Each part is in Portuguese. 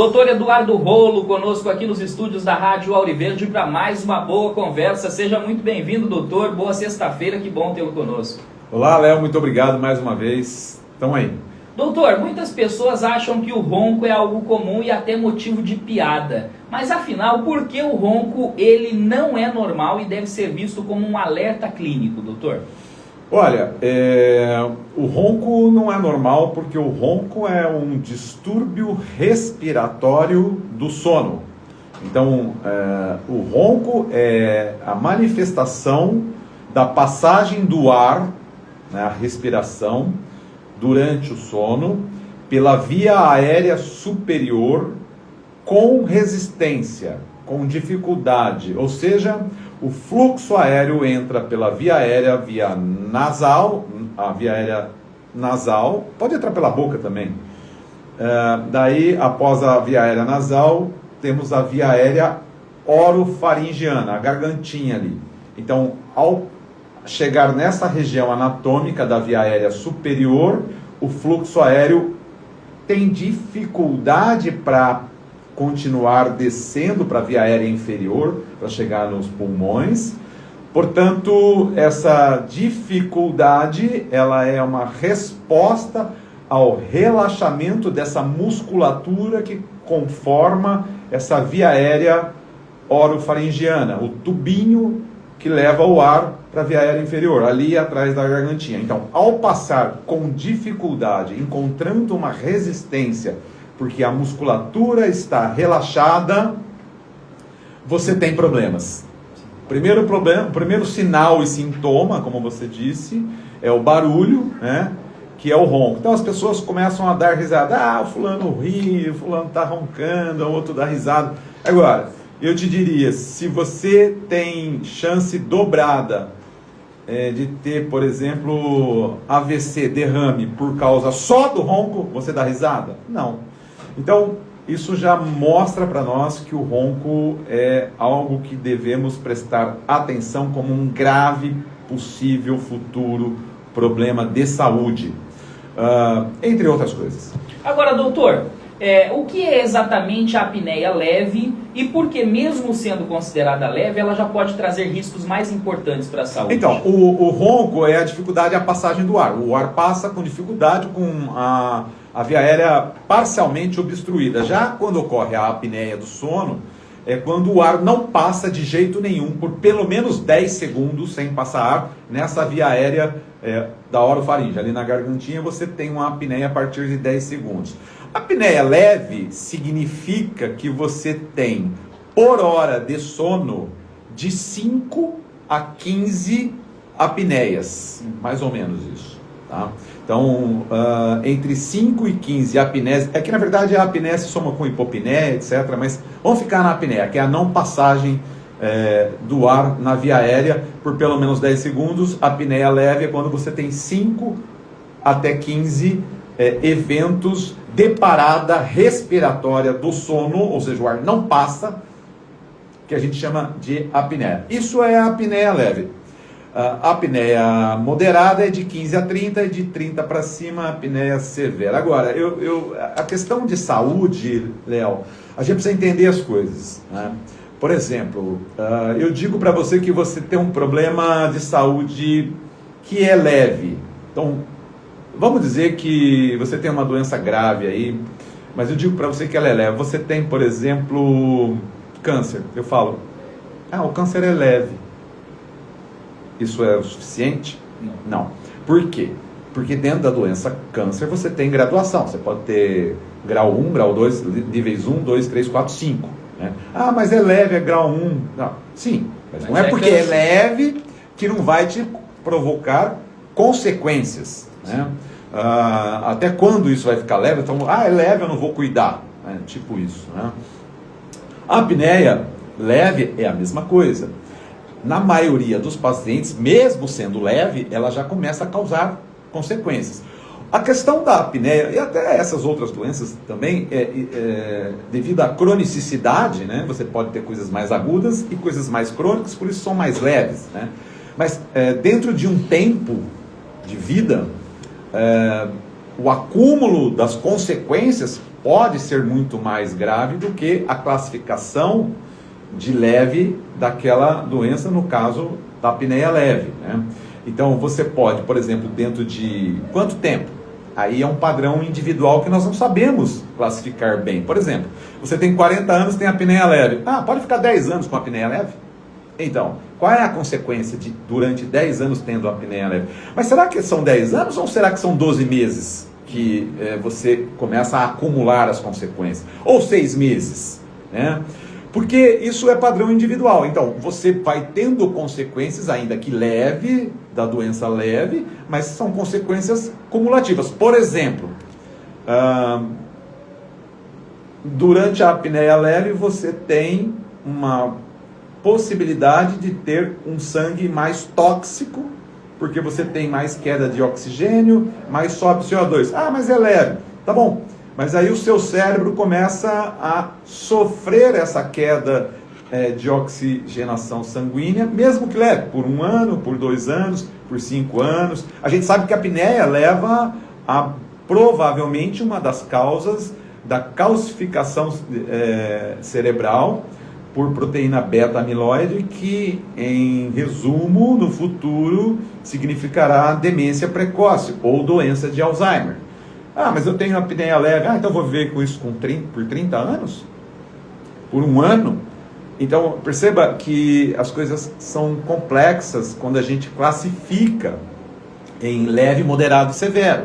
Doutor Eduardo Rolo, conosco aqui nos estúdios da Rádio Auriverde para mais uma boa conversa. Seja muito bem-vindo, doutor. Boa sexta-feira, que bom tê-lo conosco. Olá, Léo, muito obrigado mais uma vez. Estamos aí. Doutor, muitas pessoas acham que o ronco é algo comum e até motivo de piada. Mas afinal, por que o ronco ele não é normal e deve ser visto como um alerta clínico, doutor? Olha, o ronco não é normal porque o ronco é um distúrbio respiratório do sono. Então, o ronco é a manifestação da passagem do ar, né, a respiração, durante o sono, pela via aérea superior com resistência, com dificuldade, ou seja, o fluxo aéreo entra pela via aérea, via nasal, a via aérea nasal, pode entrar pela boca também. Daí, após a via aérea nasal, temos a via aérea orofaringiana, a gargantinha ali. Então, ao chegar nessa região anatômica da via aérea superior, o fluxo aéreo tem dificuldade para continuar descendo para a via aérea inferior, para chegar nos pulmões. Portanto, essa dificuldade, ela é uma resposta ao relaxamento dessa musculatura que conforma essa via aérea orofaringiana, o tubinho que leva o ar para a via aérea inferior, ali atrás da gargantinha. Então, ao passar com dificuldade, encontrando uma resistência, porque a musculatura está relaxada, você tem problemas. O primeiro sinal e sintoma, como você disse, é o barulho, né, que é o ronco. Então as pessoas começam a dar risada. O fulano ri, o fulano está roncando, o outro dá risada. Agora, eu te diria, se você tem chance dobrada de ter, por exemplo, AVC, derrame, por causa só do ronco, você dá risada? Não. Então, isso já mostra para nós que o ronco é algo que devemos prestar atenção como um grave possível futuro problema de saúde, entre outras coisas. Agora, doutor, o que é exatamente a apneia leve e por que, mesmo sendo considerada leve, ela já pode trazer riscos mais importantes para a saúde? Então, o ronco é a dificuldade à passagem do ar. O ar passa com dificuldade, com a via aérea parcialmente obstruída. Já quando ocorre a apneia do sono, é quando o ar não passa de jeito nenhum, por pelo menos 10 segundos sem passar ar, nessa via aérea da orofaringe. Ali na gargantinha você tem uma apneia a partir de 10 segundos. A apneia leve significa que você tem, por hora de sono, de 5 a 15 apneias, mais ou menos isso. Tá? Então, entre 5 e 15 apneias, é que na verdade a apneia se soma com hipopneia, etc. Mas vamos ficar na apneia, que é a não passagem do ar na via aérea por pelo menos 10 segundos. A apneia leve é quando você tem 5 até 15 eventos de parada respiratória do sono, ou seja, o ar não passa, que a gente chama de apneia. Isso é a apneia leve. A apneia moderada é de 15 a 30 e de 30 para cima a apneia severa. Agora, a questão de saúde, Léo, a gente precisa entender as coisas, né? Por exemplo, eu digo para você que você tem um problema de saúde que é leve. Então, vamos dizer que você tem uma doença grave aí, mas eu digo para você que ela é leve. Você tem, por exemplo, câncer. Eu falo, o câncer é leve. Isso é o suficiente? Não. Por quê? Porque dentro da doença câncer você tem graduação. Você pode ter grau 1, grau 2, níveis 1, 2, 3, 4, 5. Né? Mas é leve, é grau 1. Não. Sim, mas não é porque é leve que não vai te provocar consequências. Né? Até quando isso vai ficar leve? Então, é leve, eu não vou cuidar. Tipo isso. Né? A apneia leve é a mesma coisa. Na maioria dos pacientes, mesmo sendo leve, ela já começa a causar consequências. A questão da apneia, e até essas outras doenças também, devido à cronicidade, né? Você pode ter coisas mais agudas e coisas mais crônicas, por isso são mais leves. Né? Mas dentro de um tempo de vida, o acúmulo das consequências pode ser muito mais grave do que a classificação de leve daquela doença, no caso da apneia leve, né? Então você pode, por exemplo, dentro de quanto tempo? Aí é um padrão individual que nós não sabemos classificar bem. Por exemplo, você tem 40 anos, tem apneia leve. Pode ficar 10 anos com apneia leve? Então, qual é a consequência de durante 10 anos tendo apneia leve? Mas será que são 10 anos ou será que são 12 meses que você começa a acumular as consequências? Ou 6 meses, né? Porque isso é padrão individual. Então, você vai tendo consequências, ainda que leve, da doença leve, mas são consequências cumulativas. Por exemplo, durante a apneia leve, você tem uma possibilidade de ter um sangue mais tóxico, porque você tem mais queda de oxigênio, mais sobe CO2. Mas é leve. Tá bom. Mas aí o seu cérebro começa a sofrer essa queda de oxigenação sanguínea, mesmo que leve, por 1 ano, por 2 anos, por 5 anos. A gente sabe que a apneia leva a, provavelmente, uma das causas da calcificação cerebral por proteína beta-amiloide, que, em resumo, no futuro, significará demência precoce ou doença de Alzheimer. Mas eu tenho apneia leve. Então eu vou viver com isso por 30 anos? Por 1 ano? Então, perceba que as coisas são complexas quando a gente classifica em leve, moderado e severo.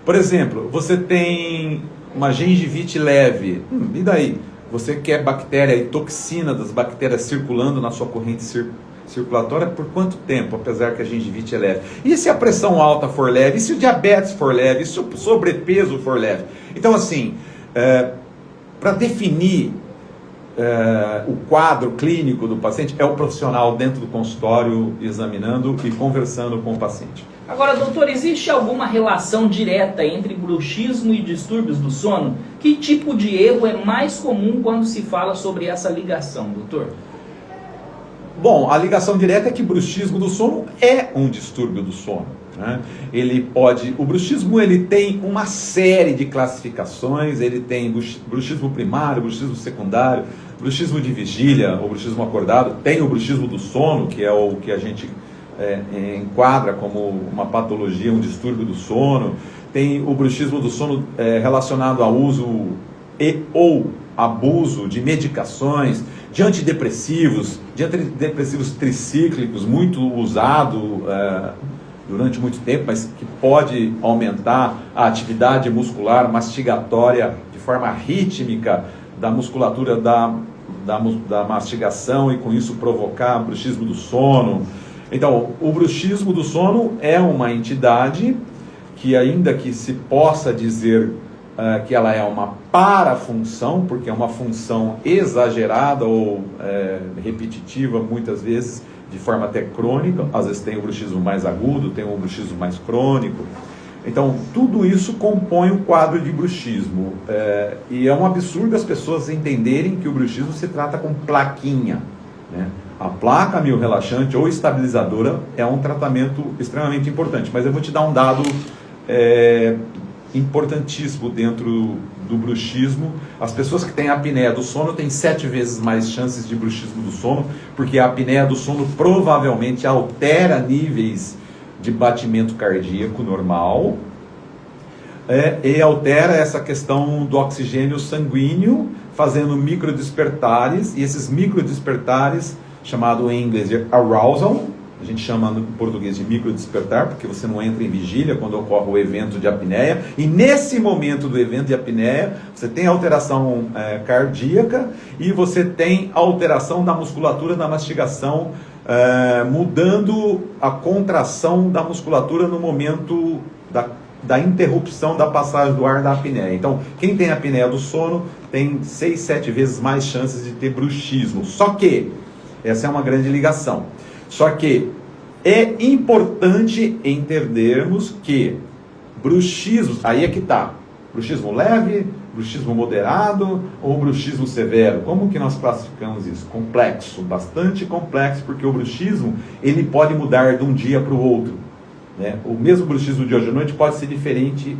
Por exemplo, você tem uma gengivite leve. E daí? Você quer bactéria e toxina das bactérias circulando na sua corrente circulatória por quanto tempo, apesar que a gengivite é leve? E se a pressão alta for leve? E se o diabetes for leve? E se o sobrepeso for leve? Então, assim, para definir o quadro clínico do paciente, é o profissional dentro do consultório examinando e conversando com o paciente. Agora, doutor, existe alguma relação direta entre bruxismo e distúrbios do sono? Que tipo de erro é mais comum quando se fala sobre essa ligação, doutor? Bom, a ligação direta é que bruxismo do sono é um distúrbio do sono, né? O bruxismo ele tem uma série de classificações. Ele tem bruxismo primário, bruxismo secundário, bruxismo de vigília, ou bruxismo acordado. Tem o bruxismo do sono, que é o que a gente enquadra como uma patologia, um distúrbio do sono. Tem o bruxismo do sono relacionado ao uso ou abuso de medicações, de antidepressivos tricíclicos, muito usado durante muito tempo, mas que pode aumentar a atividade muscular mastigatória de forma rítmica da musculatura da mastigação e com isso provocar bruxismo do sono. Então, o bruxismo do sono é uma entidade que, ainda que se possa dizer que ela é uma parafunção, porque é uma função exagerada ou repetitiva, muitas vezes de forma até crônica. Às vezes tem o bruxismo mais agudo, tem o bruxismo mais crônico. Então, tudo isso compõe o quadro de bruxismo. E é um absurdo as pessoas entenderem que o bruxismo se trata com plaquinha, né? A placa miorrelaxante ou estabilizadora é um tratamento extremamente importante. Mas eu vou te dar um dado importantíssimo dentro do bruxismo. As pessoas que têm apneia do sono têm 7 vezes mais chances de bruxismo do sono, porque a apneia do sono provavelmente altera níveis de batimento cardíaco normal, e altera essa questão do oxigênio sanguíneo, fazendo microdespertares, e esses microdespertares, chamado em inglês de arousal, a gente chama no português de microdespertar, porque você não entra em vigília quando ocorre o evento de apneia, e nesse momento do evento de apneia, você tem alteração cardíaca, e você tem alteração da musculatura da mastigação, mudando a contração da musculatura no momento da interrupção da passagem do ar da apneia. Então, quem tem apneia do sono tem 6, 7 vezes mais chances de ter bruxismo. Só que, essa é uma grande ligação, só que é importante entendermos que bruxismo, aí é que está, bruxismo leve, bruxismo moderado ou bruxismo severo. Como que nós classificamos isso? Complexo, bastante complexo, porque o bruxismo ele pode mudar de um dia para o outro, né? O mesmo bruxismo de hoje à noite pode ser diferente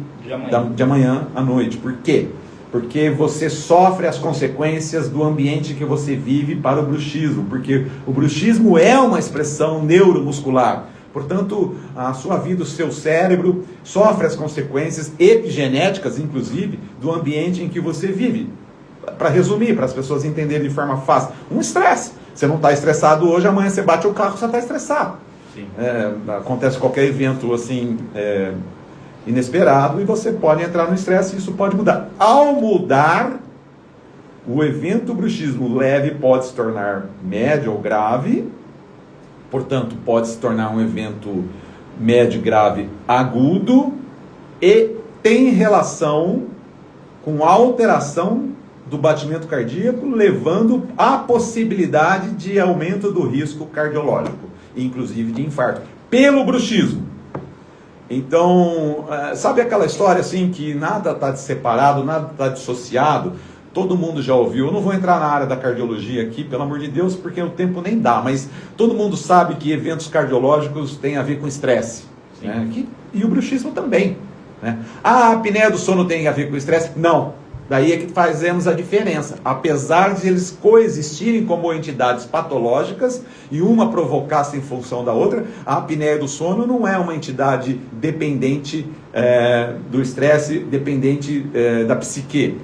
de amanhã à noite. Por quê? porque você sofre as consequências do ambiente que você vive para o bruxismo, porque o bruxismo é uma expressão neuromuscular. Portanto, a sua vida, o seu cérebro sofre as consequências epigenéticas, inclusive, do ambiente em que você vive. Para resumir, para as pessoas entenderem de forma fácil, um estresse. Você não está estressado hoje, amanhã você bate o carro, você está estressado. Acontece qualquer evento assim inesperado e você pode entrar no estresse e isso pode mudar. Ao mudar, o evento bruxismo leve pode se tornar médio ou grave, portanto pode se tornar um evento médio grave agudo e tem relação com a alteração do batimento cardíaco, levando à possibilidade de aumento do risco cardiológico, inclusive de infarto, pelo bruxismo. Então, sabe aquela história assim que nada está separado, nada está dissociado? Todo mundo já ouviu. Eu não vou entrar na área da cardiologia aqui, pelo amor de Deus, porque o tempo nem dá, mas todo mundo sabe que eventos cardiológicos têm a ver com estresse, né? E o bruxismo também, né? A apneia do sono tem a ver com estresse? Não. Daí é que fazemos a diferença. Apesar de eles coexistirem como entidades patológicas e uma provocasse em função da outra, a apneia do sono não é uma entidade dependente do estresse, dependente da psique,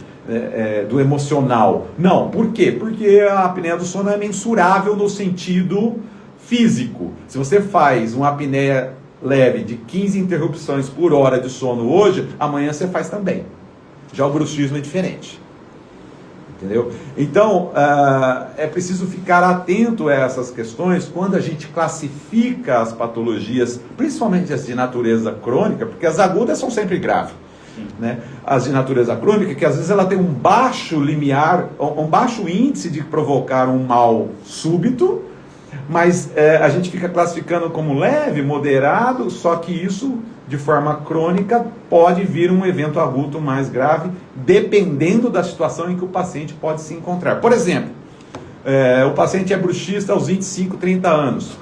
do emocional. Não. Por quê? Porque a apneia do sono é mensurável no sentido físico. Se você faz uma apneia leve de 15 interrupções por hora de sono hoje, amanhã você faz também. Já o bruxismo é diferente, entendeu? Então, é preciso ficar atento a essas questões quando a gente classifica as patologias, principalmente as de natureza crônica, porque as agudas são sempre graves, né? As de natureza crônica, que às vezes ela tem um baixo limiar, um baixo índice de provocar um mal súbito, mas a gente fica classificando como leve, moderado, só que isso, de forma crônica, pode vir um evento agudo mais grave, dependendo da situação em que o paciente pode se encontrar. Por exemplo, o paciente é bruxista aos 25, 30 anos.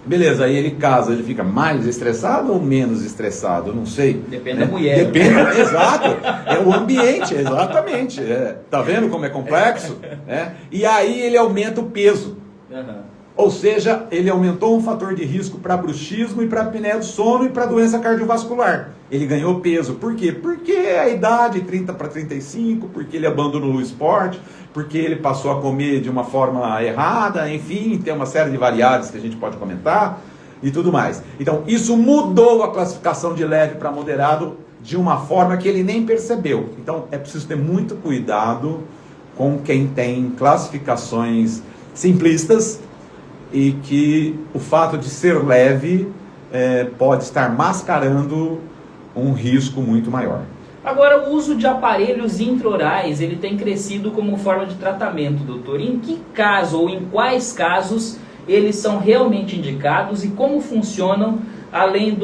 Beleza, aí ele casa, ele fica mais estressado ou menos estressado? Eu não sei. Depende da mulher. Depende, exato. É o ambiente, exatamente. Tá vendo como é complexo? E aí ele aumenta o peso. Ou seja, ele aumentou um fator de risco para bruxismo e para apneia do sono e para doença cardiovascular. Ele ganhou peso. Por quê? Porque a idade, 30 para 35, porque ele abandonou o esporte, porque ele passou a comer de uma forma errada, enfim, tem uma série de variáveis que a gente pode comentar e tudo mais. Então, isso mudou a classificação de leve para moderado de uma forma que ele nem percebeu. Então, é preciso ter muito cuidado com quem tem classificações simplistas, e que o fato de ser leve pode estar mascarando um risco muito maior. Agora, o uso de aparelhos intraorais, ele tem crescido como forma de tratamento, doutor. Em que caso ou em quais casos eles são realmente indicados e como funcionam além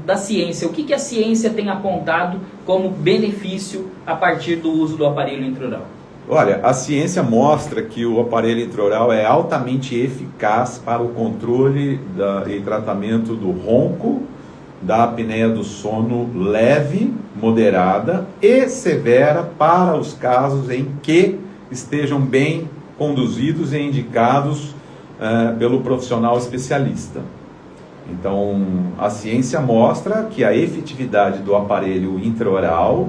da ciência? O que a ciência tem apontado como benefício a partir do uso do aparelho intraoral? Olha, a ciência mostra que o aparelho intraoral é altamente eficaz para o controle e tratamento do ronco, da apneia do sono leve, moderada e severa para os casos em que estejam bem conduzidos e indicados pelo profissional especialista. Então, a ciência mostra que a efetividade do aparelho intraoral,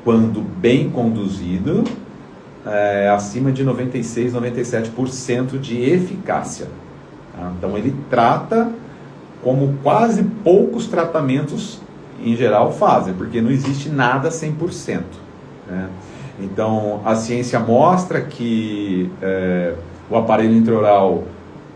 quando bem conduzido, acima de 96, 97% de eficácia. Tá? Então ele trata como quase poucos tratamentos em geral fazem, porque não existe nada 100%. Né? Então a ciência mostra que o aparelho intraoral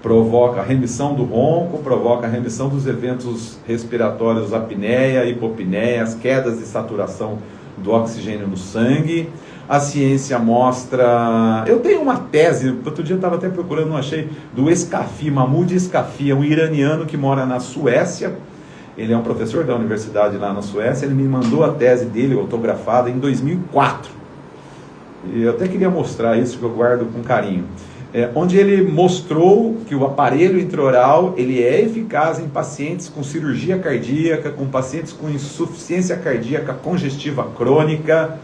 provoca a remissão do ronco, provoca a remissão dos eventos respiratórios, apneia, hipopneia, as quedas de saturação do oxigênio no sangue. A ciência mostra... Eu tenho uma tese, outro dia eu estava até procurando, não achei, do Escafi, Mahmoud Escafi, é um iraniano que mora na Suécia. Ele é um professor da universidade lá na Suécia. Ele me mandou a tese dele autografada em 2004. E eu até queria mostrar isso, que eu guardo com carinho. Onde ele mostrou que o aparelho intraoral ele é eficaz em pacientes com cirurgia cardíaca, com pacientes com insuficiência cardíaca congestiva crônica,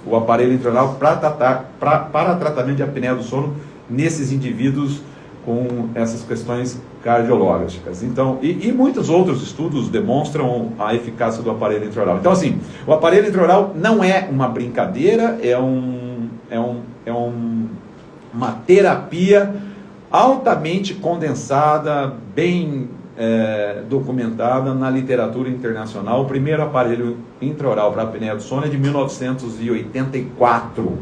o aparelho intraoral para tratamento de apneia do sono nesses indivíduos com essas questões cardiológicas. Então, e muitos outros estudos demonstram a eficácia do aparelho intraoral. Então, assim, o aparelho intraoral não é uma brincadeira, é uma terapia altamente condensada, bem documentada na literatura internacional. O primeiro aparelho intraoral para apneia do sono é de 1984.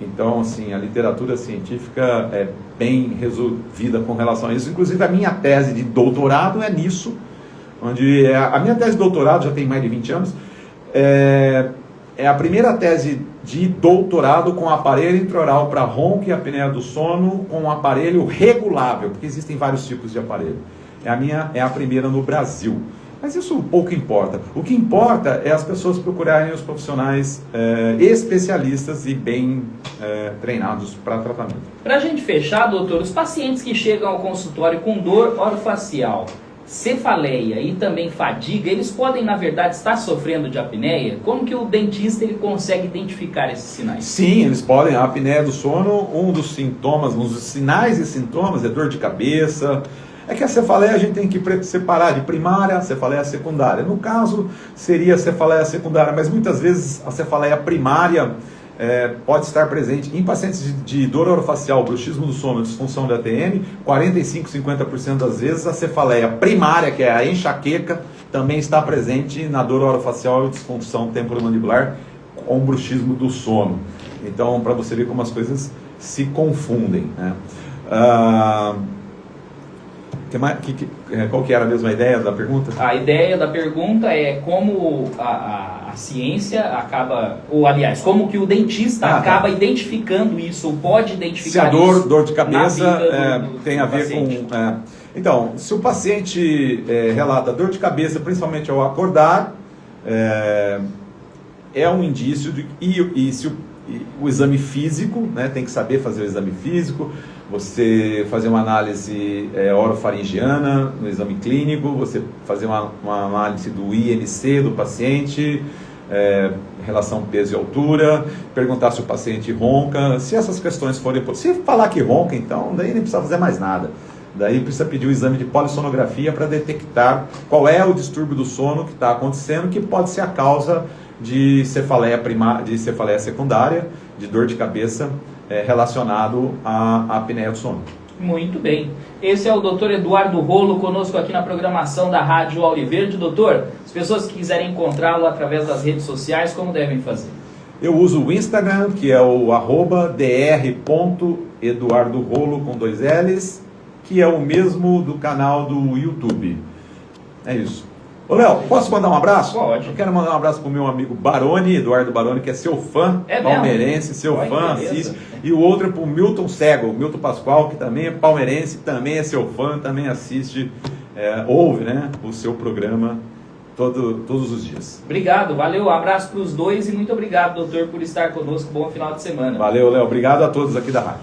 Então, assim, a literatura científica é bem resolvida com relação a isso. Inclusive, a minha tese de doutorado é nisso, onde a minha tese de doutorado já tem mais de 20 anos, é a primeira tese de doutorado com aparelho intraoral para ronco e apneia do sono, com um aparelho regulável, porque existem vários tipos de aparelho. A minha é a primeira no Brasil. Mas isso pouco importa. O que importa é as pessoas procurarem os profissionais especialistas e bem treinados para tratamento. Para a gente fechar, doutor, os pacientes que chegam ao consultório com dor orofacial, cefaleia e também fadiga, eles podem, na verdade, estar sofrendo de apneia? Como que o dentista ele consegue identificar esses sinais? Sim, eles podem. A apneia do sono, um dos sintomas, um dos sinais e sintomas é dor de cabeça. É que a cefaleia a gente tem que separar de primária, cefaleia secundária. No caso, seria a cefaleia secundária, mas muitas vezes a cefaleia primária pode estar presente em pacientes de dor orofacial, bruxismo do sono, disfunção da ATM, 45-50% das vezes a cefaleia primária, que é a enxaqueca, também está presente na dor orofacial e disfunção temporomandibular com bruxismo do sono. Então, para você ver como as coisas se confundem, né? Qual que era a mesma ideia da pergunta? A ideia da pergunta é como a ciência acaba, ou aliás, como que o dentista acaba identificando isso, ou pode identificar se a dor de cabeça tem a ver paciente. com... Então, se o paciente relata dor de cabeça, principalmente ao acordar, é um indício de... E se o exame físico, né, tem que saber fazer o exame físico, você fazer uma análise orofaringiana no exame clínico, você fazer uma análise do IMC do paciente, relação peso e altura, perguntar se o paciente ronca, se essas questões forem... Se falar que ronca, então, daí nem precisa fazer mais nada. Daí precisa pedir o exame de polissonografia para detectar qual é o distúrbio do sono que está acontecendo, que pode ser a causa de cefaleia secundária, de dor de cabeça relacionado à apneia do sono. Muito bem. Esse é o Dr. Eduardo Rolo, conosco aqui na programação da Rádio Auriverde. Doutor, as pessoas que quiserem encontrá-lo através das redes sociais, como devem fazer? Eu uso o Instagram, que é o @dr.eduardorolo com 2 L's, que é o mesmo do canal do YouTube. É isso. Ô, Léo, posso mandar um abraço? Pode. Eu quero mandar um abraço pro meu amigo Baroni, Eduardo Baroni, que é seu fã, palmeirense, seu fã, assiste. E o outro é pro Milton Cego, Milton Pascoal, que também é palmeirense, também é seu fã, também assiste, ouve, né, o seu programa todos os dias. Obrigado, valeu, um abraço para os dois e muito obrigado, doutor, por estar conosco. Bom final de semana. Valeu, Léo, obrigado a todos aqui da rádio.